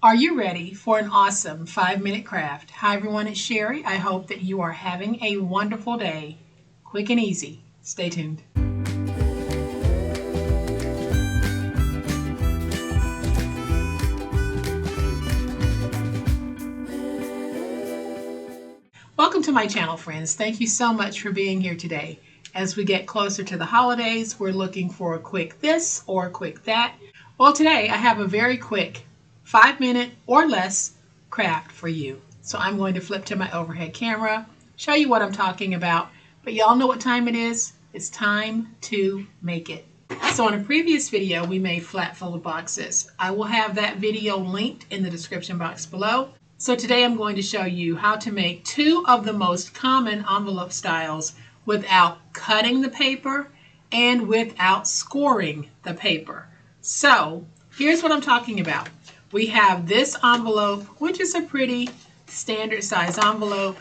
Are you ready for an awesome 5-minute craft? Hi everyone, it's Sherry. I hope that you are having a wonderful day. Quick and easy. Stay tuned. Welcome to my channel, friends. Thank you so much for being here today. As we get closer to the holidays, we're looking for a quick this or a quick that. Well, today I have a very quick 5-minute or less craft for you. So I'm going to flip to my overhead camera, show you what I'm talking about, but y'all know what time it is. It's time to make it. So in a previous video, we made flat fold boxes. I will have that video linked in the description box below. So today I'm going to show you how to make two of the most common envelope styles without cutting the paper and without scoring the paper. So here's what I'm talking about. We have this envelope, which is a pretty standard size envelope.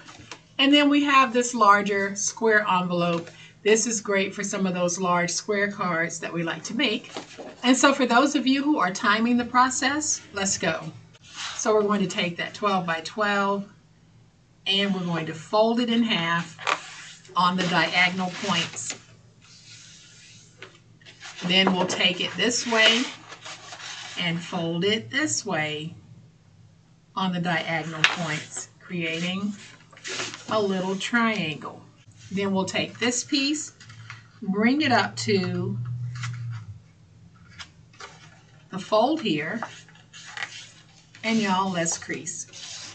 And then we have this larger square envelope. This is great for some of those large square cards that we like to make. And so for those of you who are timing the process, let's go. So we're going to take that 12 by 12 and we're going to fold it in half on the diagonal points. Then we'll take it this way and fold it this way on the diagonal points, creating a little triangle. Then we'll take this piece, bring it up to the fold here, and y'all, let's crease.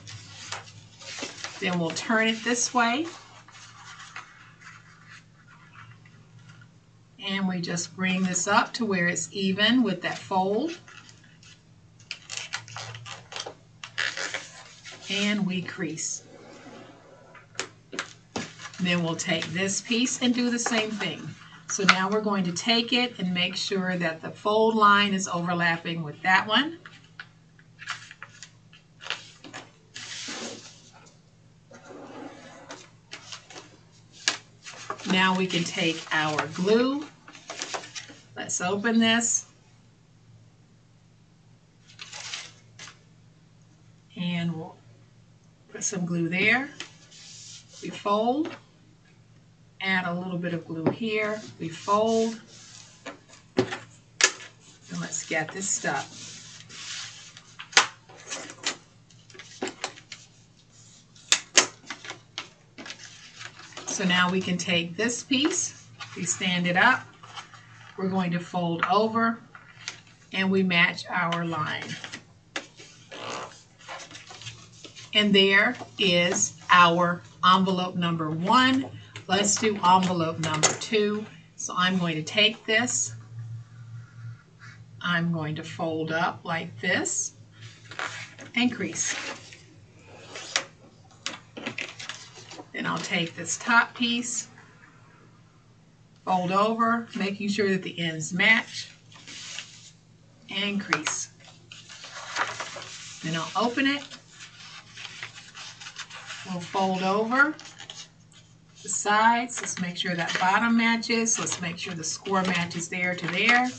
Then we'll turn it this way, and we just bring this up to where it's even with that fold. And we crease. Then we'll take this piece and do the same thing. So now we're going to take it and make sure that the fold line is overlapping with that one. Now we can take our glue. Let's open this. And we'll put some glue there. We fold, add a little bit of glue here. We fold, and let's get this stuck. So now we can take this piece, we stand it up, we're going to fold over, and we match our line. And there is our envelope number 1. Let's do envelope number 2. So I'm going to take this. I'm going to fold up like this and crease. Then I'll take this top piece, fold over, making sure that the ends match, and crease. Then I'll open it. We'll fold over the sides. Let's make sure that bottom matches. Let's make sure the score matches there to there.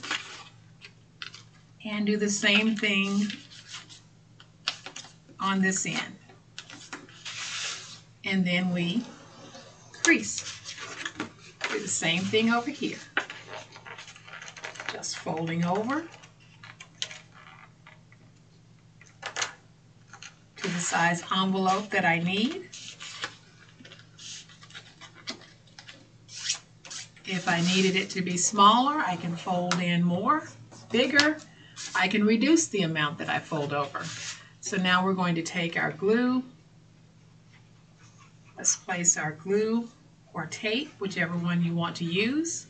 And do the same thing on this end. And then we crease. Do the same thing over here. Just folding over to the size envelope that I need. If I needed it to be smaller, I can fold in more. Bigger, I can reduce the amount that I fold over. So now we're going to take our glue. Let's place our glue or tape, whichever one you want to use.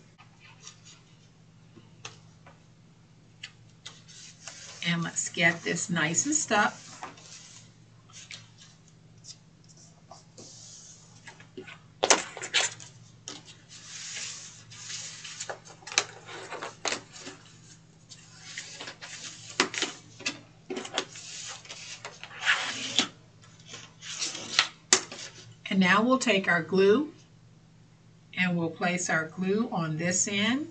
And let's get this nice and stuck. And now we'll take our glue and we'll place our glue on this end.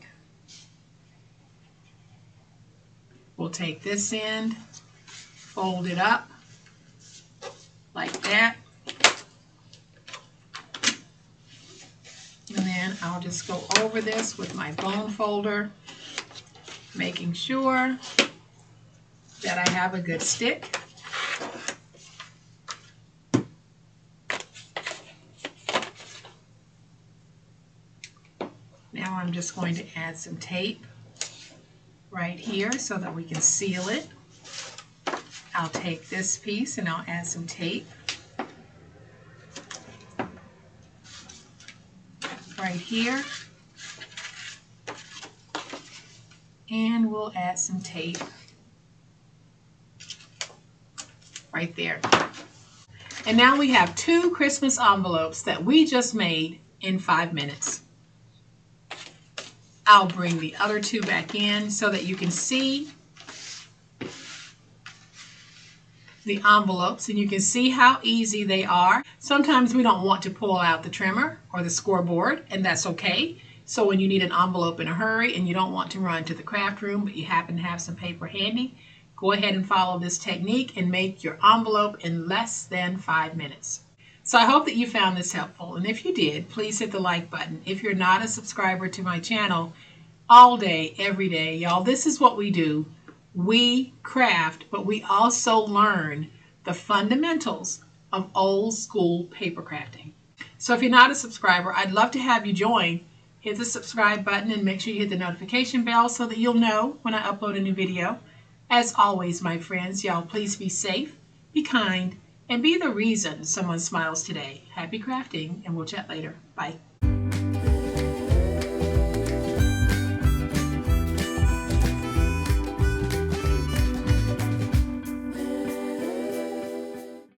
We'll take this end fold it up like that. And then I'll just go over this with my bone folder, making sure that I have a good stick. Now I'm just going to add some tape right here so that we can seal it. I'll take this piece and I'll add some tape right here, and we'll add some tape right there. And now we have 2 Christmas envelopes that we just made in 5 minutes. I'll bring the other 2 back in so that you can see the envelopes and you can see how easy they are. Sometimes we don't want to pull out the trimmer or the scoreboard, and that's okay. So when you need an envelope in a hurry and you don't want to run to the craft room but you happen to have some paper handy, go ahead and follow this technique and make your envelope in less than 5 minutes. So I hope that you found this helpful, and if you did, please hit the like button. If you're not a subscriber to my channel, all day, every day, y'all, this is what we do. We craft, but we also learn the fundamentals of old school paper crafting. So if you're not a subscriber, I'd love to have you join. Hit the subscribe button and make sure you hit the notification bell so that you'll know when I upload a new video. As always, my friends, y'all, please be safe, be kind, and be the reason someone smiles today. Happy crafting, and we'll chat later. Bye.